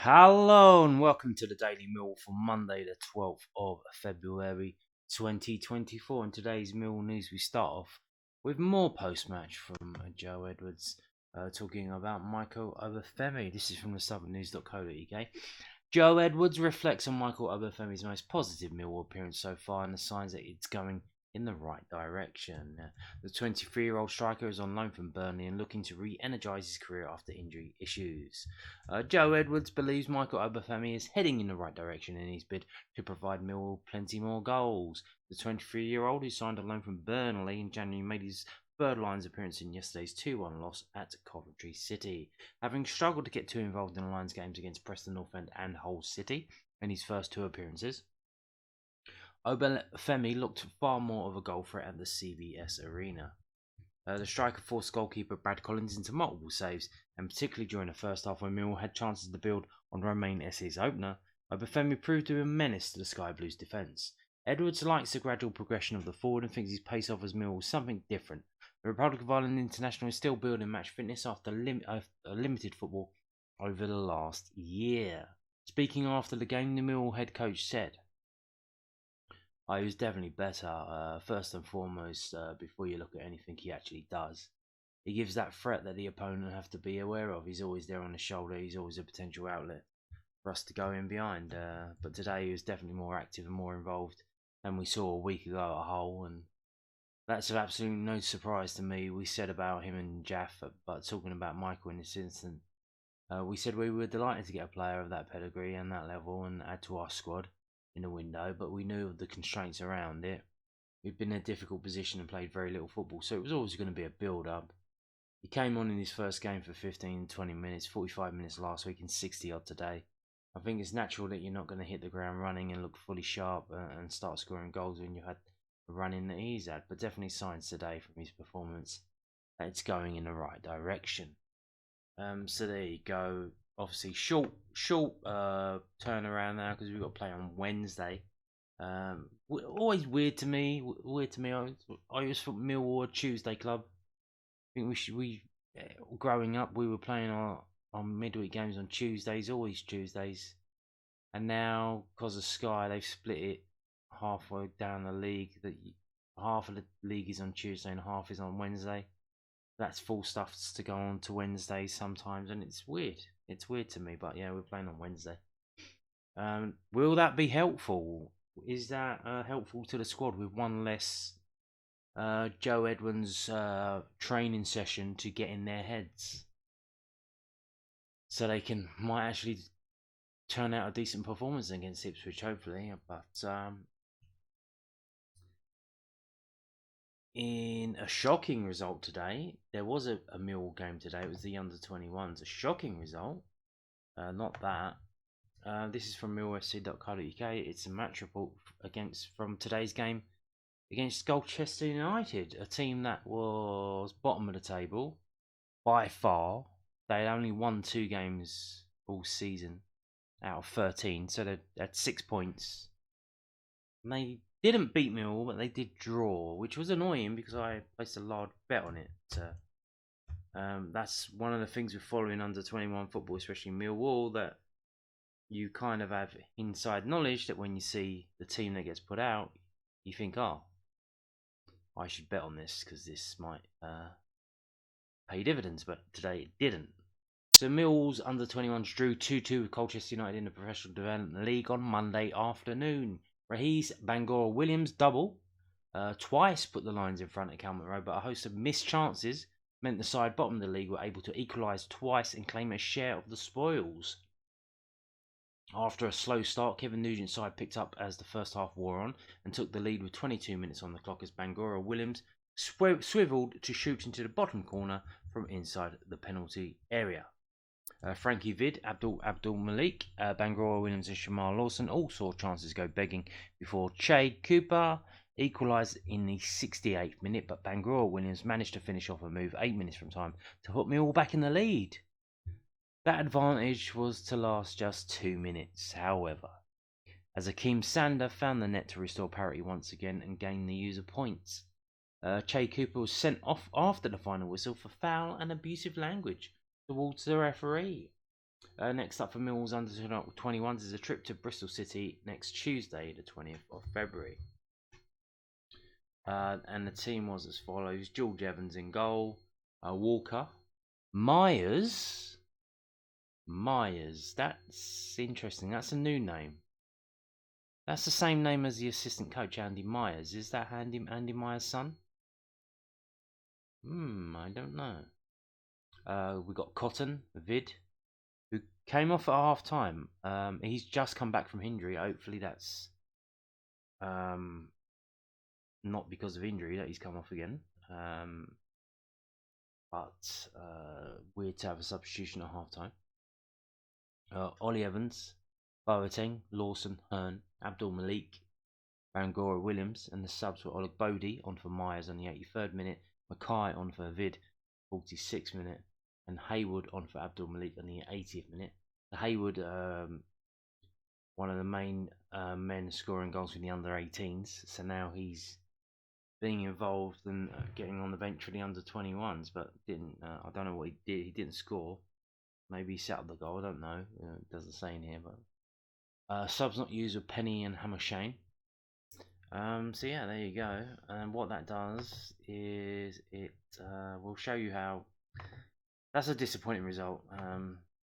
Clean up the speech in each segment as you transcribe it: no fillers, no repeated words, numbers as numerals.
Hello and welcome to the Daily Mill for Monday, the 12th of February 2024. In today's Mill news, we start off with more post match from Joe Edwards talking about Michael Obafemi. This is from the southernnews.co.uk. Joe Edwards reflects on Michael Obafemi's most positive Millwall appearance so far and the signs that it's going in the right direction. The 23-year-old striker is on loan from Burnley and looking to re-energise his career after injury issues. Joe Edwards believes Michael Obafemi is heading in the right direction in his bid to provide Millwall plenty more goals. The 23-year-old, who signed a loan from Burnley in January, made his third Lions appearance in yesterday's 2-1 loss at Coventry City. Having struggled to get too involved in the Lions games against Preston North End and Hull City in his first two appearances, Obafemi looked far more of a goal threat at the CVS Arena. The striker forced goalkeeper Brad Collins into multiple saves, and particularly during the first half when Millwall had chances to build on Romain Esse's opener, Obafemi proved to be a menace to the Sky Blues' defence. Edwards likes the gradual progression of the forward and thinks his pace offers Millwall something different. The Republic of Ireland international is still building match fitness after limited football over the last year. Speaking after the game, the Millwall head coach said, he was definitely better, first and foremost, before you look at anything he actually does. He gives that threat that the opponent have to be aware of. He's always there on the shoulder. He's always a potential outlet for us to go in behind. But today he was definitely more active and more involved than we saw a week ago at Hull. And that's absolutely no surprise to me. We said about him and Jaff, but talking about Michael in this instance, we said we were delighted to get a player of that pedigree and that level and add to our squad in the window, but we knew of the constraints around it. We'd been in a difficult position and played very little football, so it was always going to be a build-up. He came on in his first game for 15, 20 minutes, 45 minutes last week and 60 odd today. I think it's natural that you're not going to hit the ground running and look fully sharp and start scoring goals when you had the running that he's had, but definitely signs today from his performance that it's going in the right direction. So there you go. Obviously, short turnaround now because we've got to play on Wednesday. Always weird to me. I always thought Millwall a Tuesday club. I think growing up we were playing our midweek games on Tuesdays, always Tuesdays, and now because of Sky they've split it halfway down the league. That half of the league is on Tuesday and half is on Wednesday. That's full stuff to go on to Wednesdays sometimes, and it's weird. It's weird to me, but yeah, we're playing on Wednesday. Will that be helpful? Is that helpful to the squad with one less Joe Edwards training session to get in their heads, so they might actually turn out a decent performance against Ipswich, hopefully. But in a shocking result today, there was a Millwall game today. It was the under-21s. A shocking result. Not that. This is from millfc.co.uk. It's a match report from today's game against Colchester United, a team that was bottom of the table by far. They had only won 2 games all season out of 13, so they had 6 points. And they didn't beat Millwall, but they did draw, which was annoying because I placed a large bet on it. That's one of the things with following under 21 football, especially Millwall, that you kind of have inside knowledge that when you see the team that gets put out, you think, oh, I should bet on this because this might pay dividends, but today it didn't. So Millwall's under 21s drew 2-2 with Colchester United in the Professional Development League on Monday afternoon. Rahis Bangor Williams double twice put the Lions in front at Calmont Road, but a host of missed chances meant the side bottom of the league were able to equalise twice and claim a share of the spoils. After a slow start, Kevin Nugent's side picked up as the first half wore on and took the lead with 22 minutes on the clock as Bangor Williams swiveled to shoot into the bottom corner from inside the penalty area. Frankie Vid, Abdul Malik, Bangor Williams and Shamar Lawson all saw chances go begging before Che Cooper equalised in the 68th minute, but Bangor Williams managed to finish off a move 8 minutes from time to put Millwall back in the lead. That advantage was to last just 2 minutes, however, as Akeem Sander found the net to restore parity once again and gain the user points. Che Cooper was sent off after the final whistle for foul and abusive language towards the referee. Next up for Millwall's under 21s is a trip to Bristol City next Tuesday, the 20th of February. And the team was as follows: George Evans in goal, Walker, Myers. That's interesting. That's a new name. That's the same name as the assistant coach, Andy Myers. Is that Andy Myers' son? I don't know. We got Cotton, Vid, who came off at half time. He's just come back from injury. Hopefully that's not because of injury that he's come off again. But weird to have a substitution at half time. Ollie Evans, Boateng, Lawson, Hearn, Abdul Malik, Bangora Williams, and the subs were Oleg Bodie on for Myers on the 83rd minute, Mackay on for Vid, 46th minute, and Haywood on for Abdul Malik on the 80th minute. Haywood, one of the main men scoring goals for the under 18s, so now he's being involved and getting on the bench for the under 21s, but didn't. I don't know what he did. He didn't score. Maybe he set up the goal. I don't know. It doesn't say in here, but subs not used with Penny and Hammershane. So yeah, there you go. And what that does is it will show you how. That's a disappointing result.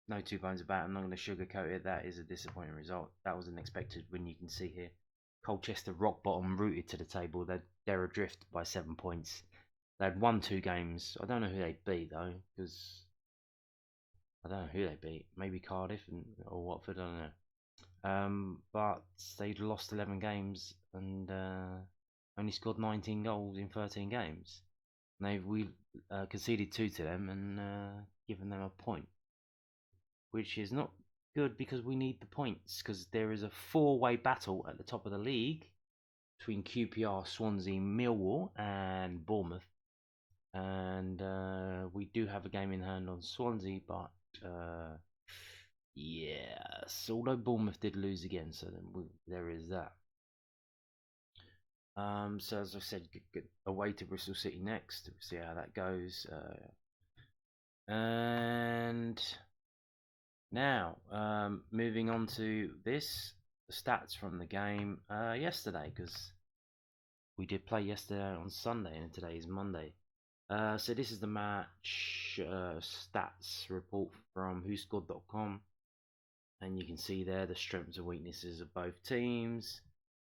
No two bones about it. I'm not going to sugarcoat it. That is a disappointing result. That was unexpected. When you can see here, Colchester rock bottom, rooted to the table. They're adrift by 7 points. They had won 2 games. I don't know who they beat though, because I don't know who they beat. Maybe Cardiff or Watford. I don't know. But they'd lost 11 games and only scored 19 goals in 13 games. And we conceded 2 to them and given them a point, which is not good because we need the points, because there is a 4-way battle at the top of the league between QPR, Swansea, Millwall and Bournemouth, and we do have a game in hand on Swansea, but yes, although Bournemouth did lose again, so then there is that. So as I said, get away to Bristol City next. We'll see how that goes. And now, moving on to the stats from the game yesterday, because we did play yesterday on Sunday and today is Monday. So this is the match stats report from WhoScored.com, and you can see there the strengths and weaknesses of both teams.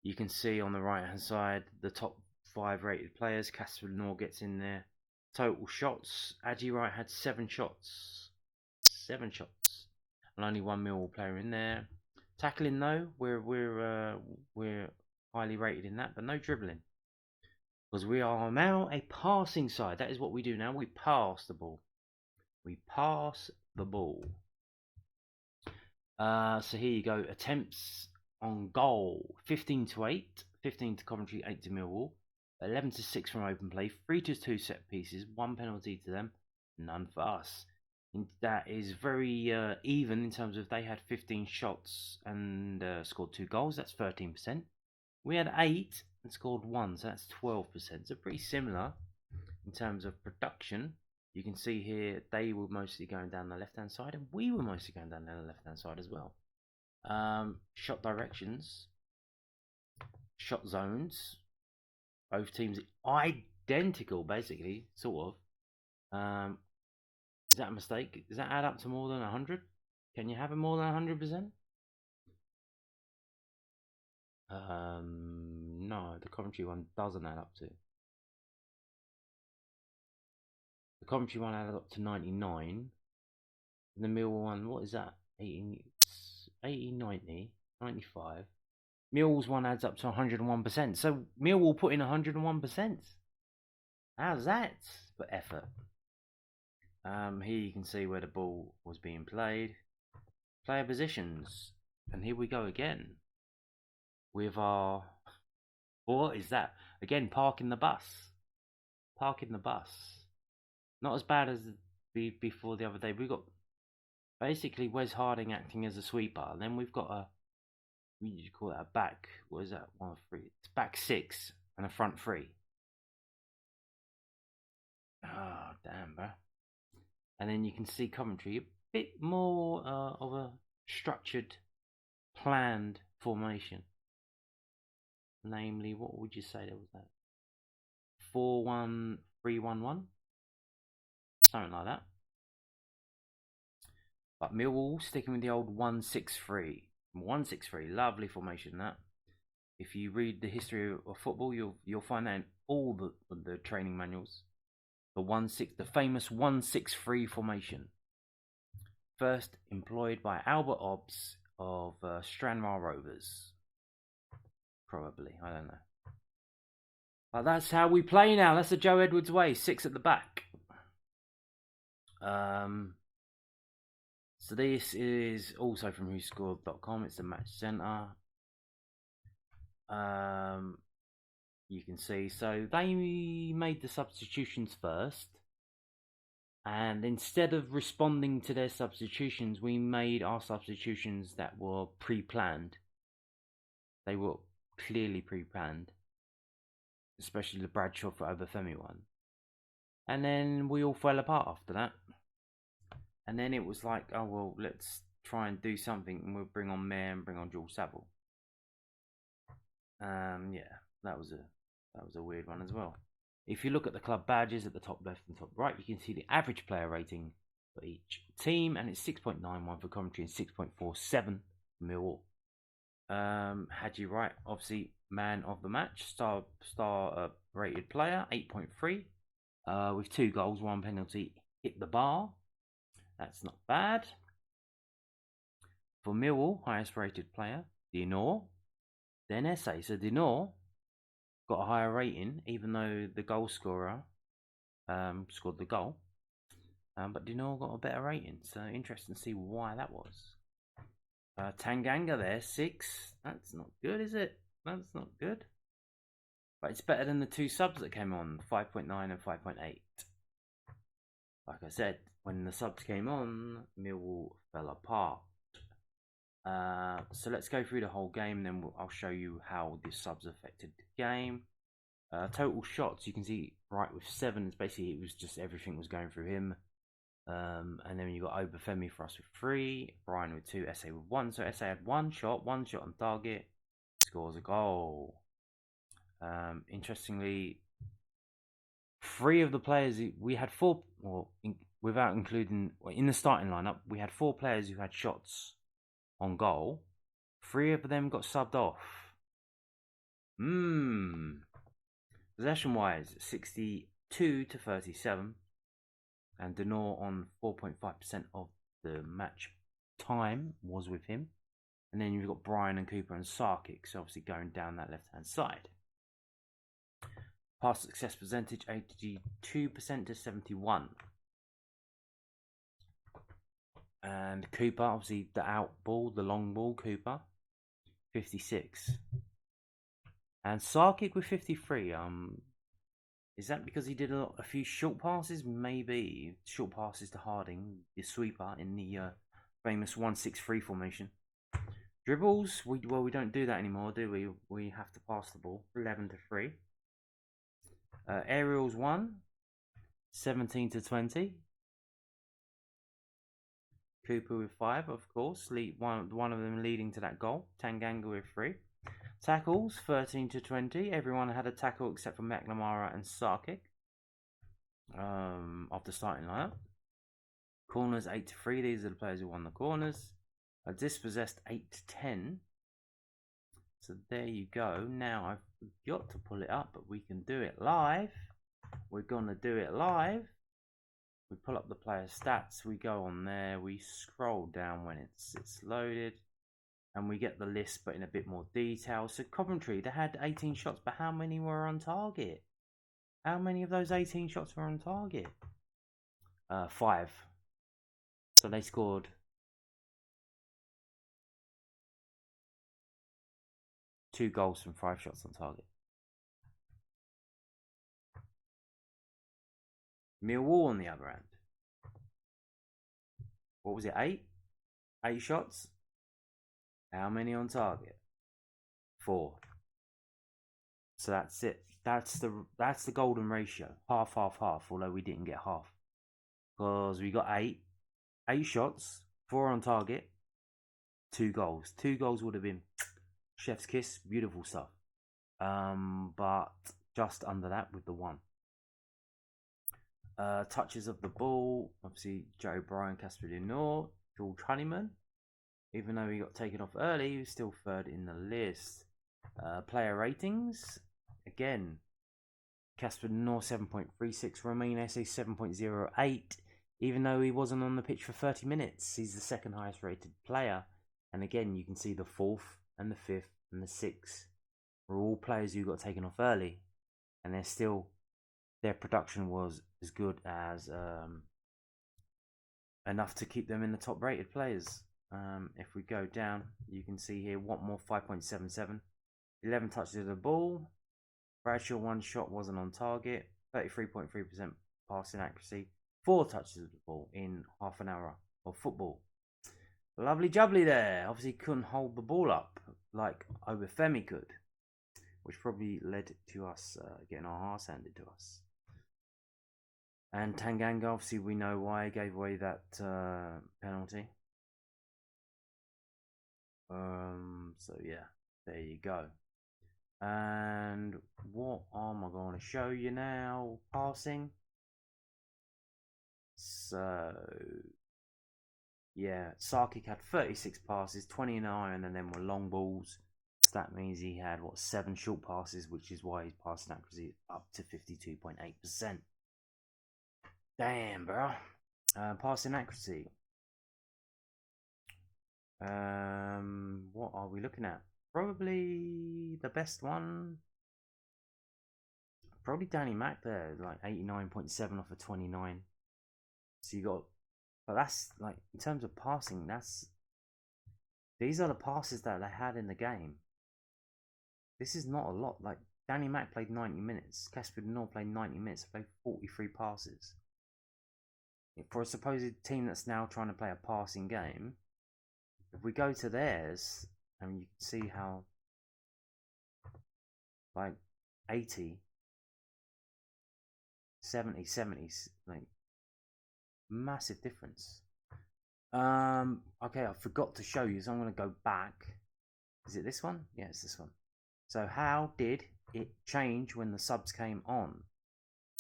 You can see on the right hand side the top 5 rated players. Casper Noor gets in there. Total shots, Adji Wright had 7 shots. 7 shots. And only 1 Millwall player in there. Tackling though, we're highly rated in that, but no dribbling. Because we are now a passing side. That is what we do now. We pass the ball. We pass the ball. So here you go. Attempts on goal: 15-8, 15 to Coventry, 8 to Millwall, 11-6 from open play, 3-2 set pieces, 1 penalty to them, none for us. And that is very even in terms of they had 15 shots and scored 2 goals. That's 13%. We had 8 and scored 1, so that's 12%. So pretty similar in terms of production. You can see here they were mostly going down the left-hand side, and we were mostly going down the left-hand side as well. Shot directions, shot zones, both teams identical, basically, sort of. Is that a mistake? Does that add up to more than 100? Can you have it more than 100%? No, the Coventry one doesn't add up to. The Coventry one added up to 99. And the Millwall one, what is that? 80, 90, 95. Millwall's one adds up to 101%. So Millwall put in 101%. How's that for effort? Here you can see where the ball was being played. Player positions. And here we go again. With our... What is that? Again, parking the bus. Parking the bus. Not as bad as before the other day. We've got basically Wes Harding acting as a sweeper. And then we've got a... What do you call that? A back... What is that? 1 of 3. It's back 6 and a front 3. Oh, damn, bro. And then you can see Coventry bit more of a structured, planned formation. Namely, what would you say there was that? 4-1-3-1-1? Something like that. But Millwall sticking with the old 1-6-3. 1-6-3, lovely formation that. If you read the history of football, you'll find that in all the training manuals. The famous 1-6-3 formation. First employed by Albert Obbs of Stranraer Rovers. Probably, I don't know. But that's how we play now. That's the Joe Edwards way. 6 at the back. So this is also from WhoScored.com. It's the match centre. You can see. So they made the substitutions first. And instead of responding to their substitutions, we made our substitutions that were pre-planned. They were clearly pre-planned. Especially the Bradshaw for Obafemi one. And then we all fell apart after that. And then it was like, oh well, let's try and do something, and we'll bring on Mayor and bring on Jules Saville. Yeah, that was a weird one as well. If you look at the club badges at the top left and top right, you can see the average player rating for each team, and it's 6.91 for Coventry and 6.47 for Millwall. Had you right, obviously man of the match, star rated player, 8.3, with 2 goals, 1 penalty, hit the bar. That's not bad. For Millwall, highest rated player, Dinor, then Esse. So Dinor got a higher rating, even though the goal scorer scored the goal. But Dinor got a better rating, so interesting to see why that was. Tanganga there, 6. That's not good, is it? That's not good. But it's better than the 2 subs that came on, 5.9 and 5.8. Like I said, when the subs came on, Millwall fell apart. So let's go through the whole game, and then I'll show you how the subs affected the game. Total shots, you can see right with 7. It's basically, it was just everything was going through him. And then you got Obafemi for us with 3, Brian with 2, Esse with 1. So Esse had 1 shot on target, scores a goal. Interestingly, 3 of the players, we had 4, without including, in the starting lineup, we had 4 players who had shots on goal. 3 of them got subbed off. Possession wise, 62 to 37. And Dinor on 4.5% of the match time was with him. And then you've got Brian and Cooper and Sarkic, so obviously going down that left hand side. Pass success percentage 82% to 71. And Cooper, obviously the out ball, the long ball, Cooper, 56. And Sarkic with 53. Is that because he did a few short passes? Maybe short passes to Harding, the sweeper in the famous 1-6-3 formation. Dribbles, we don't do that anymore, do we? We have to pass the ball, 11 to 3. Aerials 1, 17 to 20. Cooper with 5, of course. One of them leading to that goal. Tanganga with 3. Tackles 13 to 20. Everyone had a tackle except for McNamara and Sarkic. Of the starting lineup. Corners 8 to 3. These are the players who won the corners. Dispossessed 8 to 10. So there you go. Now I've got to pull it up, but we can do it live. We're gonna do it live. We pull up the player stats. We go on there. We scroll down when it's loaded. And we get the list, but in a bit more detail. So Coventry, they had 18 shots, but how many were on target? How many of those 18 shots were on target? 5. So they scored 2 goals from 5 shots on target. Millwall, on the other hand, what was it? 8? 8 shots. How many on target? 4. So that's it. That's the golden ratio. Half, half, half. Although we didn't get half, because we got 8 8 shots, 4 on target, 2 goals. 2 goals would have been chef's kiss, beautiful stuff. But just under that with the 1. Touches of the ball, obviously Joe O'Brien, Casper Lenore, George Honeyman. Even though he got taken off early, he was still 3rd in the list. Player ratings, again, Casper Lenore 7.36, Romain Esse 7.08. Even though he wasn't on the pitch for 30 minutes, he's the 2nd highest rated player. And again, you can see the 4th and the 5th and the 6th were all players who got taken off early, and they're still, their production was as good as enough to keep them in the top rated players. If we go down, you can see here Watmore 5.77, 11 touches of the ball. Bradshaw 1 shot wasn't on target, 33.3% passing accuracy, 4 touches of the ball in half an hour of football. Lovely jubbly there. Obviously couldn't hold the ball up like Obafemi could, which probably led to us getting our arse handed to us. And Tanganga, obviously we know why he gave away that penalty. So yeah, there you go. And what am I going to show you now? Passing. So yeah, Sarkic had 36 passes, 29 and then were long balls. So that means he had 7 short passes, which is why his passing accuracy is up to 52.8%. Damn, bro. Passing accuracy. What are we looking at? Probably the best one. Probably Danny Mac there, like 89.7 off of 29. So you got, but that's like in terms of passing. These are the passes that they had in the game. This is not a lot. Like Danny Mac played 90 minutes. Casper Lenore played 90 minutes. Played 43 passes. For a supposed team that's now trying to play a passing game, if we go to theirs, and you can see how like 80, 70, 70s, like massive difference. Okay, I forgot to show you, so I'm going to go back. Is it this one? Yeah, it's this one. So how did it change when the subs came on?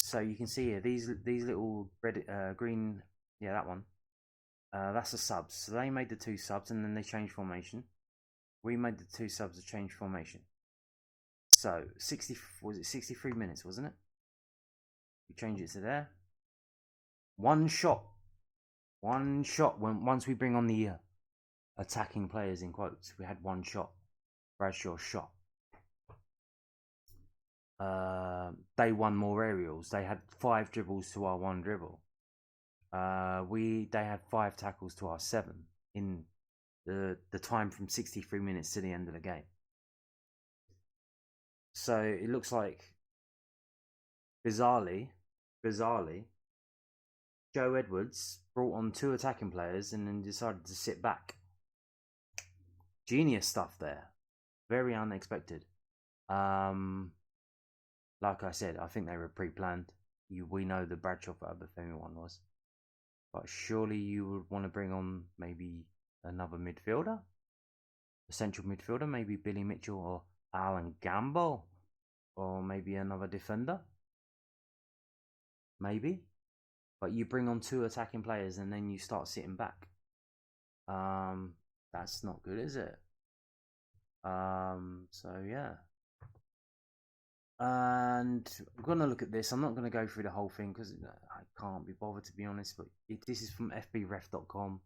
So you can see here these little red, green, yeah, that one. That's the subs. So they made the 2 subs and then they changed formation. We made the 2 subs to change formation. So 63 minutes, wasn't it? We change it to there. 1 shot. 1 shot. Once we bring on the attacking players in quotes, we had 1 shot. Bradshaw shot. They won more aerials. They had 5 dribbles to our 1 dribble. They had 5 tackles to our 7 in the time from 63 minutes to the end of the game. So it looks like bizarrely, Joe Edwards brought on 2 attacking players and then decided to sit back. Genius stuff there. Very unexpected. Like I said, I think they were pre-planned. We know the Bradshaw for Obafemi one was. But surely you would want to bring on maybe another midfielder? A central midfielder, maybe Billy Mitchell or Alan Gamble? Or maybe another defender? Maybe. But you bring on 2 attacking players and then you start sitting back. That's not good, is it? So yeah. And I'm going to look at this. I'm not going to go through the whole thing because I can't be bothered, to be honest. But this is from fbref.com.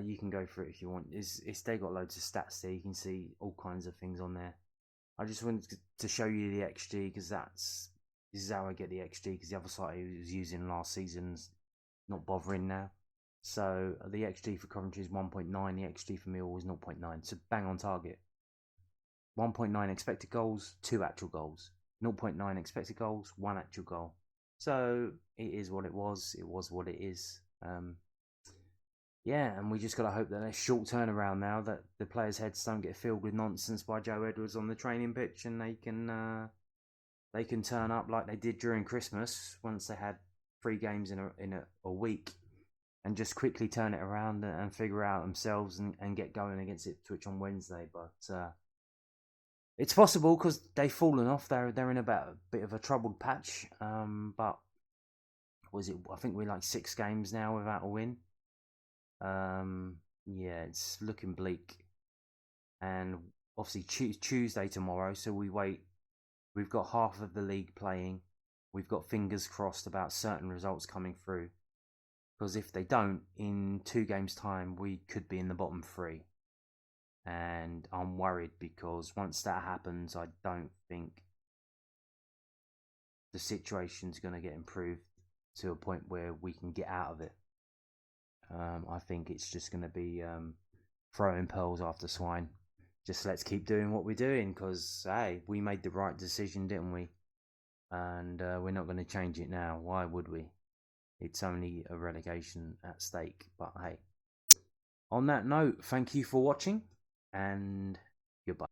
You can go through it if you want. They got loads of stats there. You can see all kinds of things on there. I just wanted to show you the XG because this is how I get the XG, because the other site I was using last season's not bothering now. So the XG for Coventry is 1.9. The XG for Millwall is 0.9. So bang on target. 1.9 expected goals, 2 actual goals. 0.9 expected goals, 1 actual goal. So it is what it was. It was what it is. Yeah, and we just got to hope that there's short turnaround now, that the players' heads don't get filled with nonsense by Joe Edwards on the training pitch, and they can turn up like they did during Christmas once they had 3 games in a week, and just quickly turn it around and figure out themselves and get going against Ipswich on Wednesday. But it's possible because they've fallen off. They're in about a bit of a troubled patch. But was it? I think we're like 6 games now without a win. Yeah, it's looking bleak. And obviously Tuesday tomorrow, so we wait. We've got half of the league playing. We've got fingers crossed about certain results coming through. Because if they don't, in 2 games' time, we could be in the bottom 3. And I'm worried because once that happens, I don't think the situation's going to get improved to a point where we can get out of it. I think it's just going to be throwing pearls after swine. Just let's keep doing what we're doing because, hey, we made the right decision, didn't we? And we're not going to change it now. Why would we? It's only a relegation at stake. But hey, on that note, thank you for watching and goodbye.